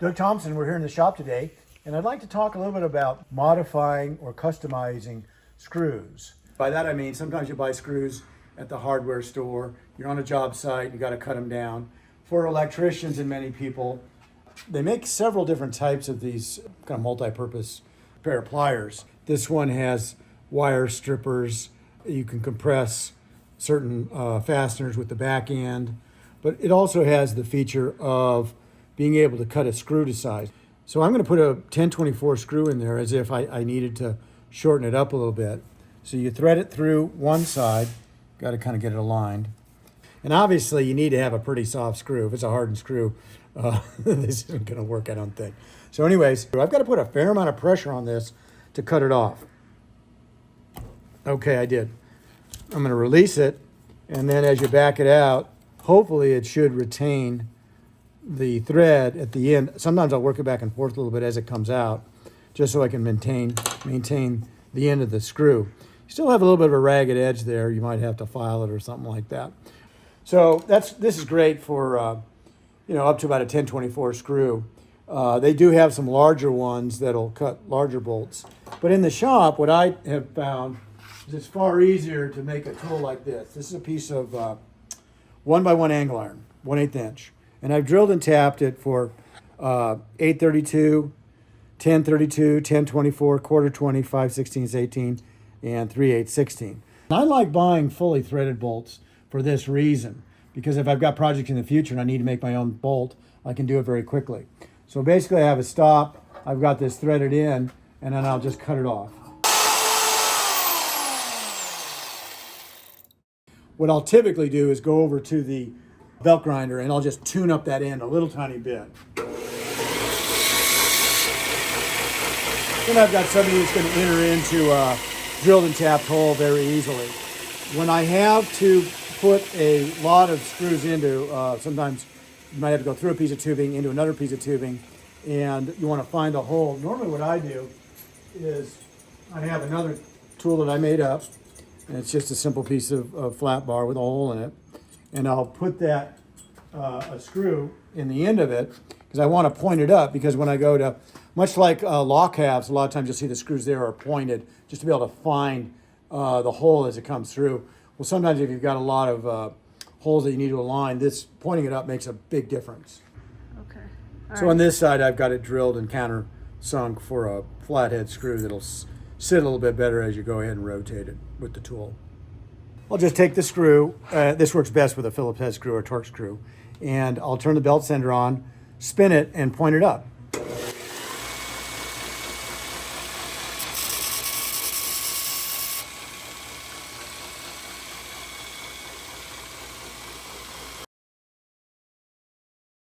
Doug Thompson, we're here in the shop today, and I'd like to talk a little bit about modifying or customizing screws. By that I mean sometimes you buy screws at the hardware store, you're on a job site, you got to cut them down. For electricians and many people, they make several different types of these kind of multi-purpose pair of pliers. This one has wire strippers. You can compress certain fasteners with the back end, but it also has the feature of being able to cut a screw to size. So I'm going to put a 1024 screw in there as if I needed to shorten it up a little bit. So you thread it through one side, got to kind of get it aligned. And obviously you need to have a pretty soft screw. If it's a hardened screw, this isn't going to work, I don't think. So anyways, I've got to put a fair amount of pressure on this to cut it off. Okay, I did. I'm going to release it, and then as you back it out, hopefully it should retain the thread at the end. Sometimes I'll work it back and forth a little bit as it comes out, just so I can maintain the end of the screw. You still have a little bit of a ragged edge there. You might have to file it or something like that. So this is great for up to about a 1024 screw. They do have some larger ones that'll cut larger bolts. But in the shop, what I have found is it's far easier to make a tool like this. This is a piece of 1x1 angle iron, 1/8 inch. And I've drilled and tapped it for 832, 1032, 1024, quarter 20, 5/16, 18, and 3/8, 16. I like buying fully threaded bolts for this reason, because if I've got projects in the future and I need to make my own bolt, I can do it very quickly. So basically I have a stop, I've got this threaded in, and then I'll just cut it off. What I'll typically do is go over to the belt grinder and I'll just tune up that end a little tiny bit. Then I've got something that's going to enter into a drilled and tapped hole very easily. When I have to put a lot of screws into, sometimes you might have to go through a piece of tubing into another piece of tubing, and you want to find a hole. Normally what I do is I have another tool that I made up, and it's just a simple piece of flat bar with a hole in it. And I'll put that, a screw in the end of it, because I want to point it up, because when I go to, much like lock halves, a lot of times you'll see the screws there are pointed, just to be able to find the hole as it comes through. Well, sometimes if you've got a lot of holes that you need to align, this pointing it up makes a big difference. Okay. So on this side, I've got it drilled and countersunk for a flathead screw that'll sit a little bit better as you go ahead and rotate it with the tool. I'll just take the screw. This works best with a Phillips head screw or Torx screw. And I'll turn the belt sander on, spin it, and point it up.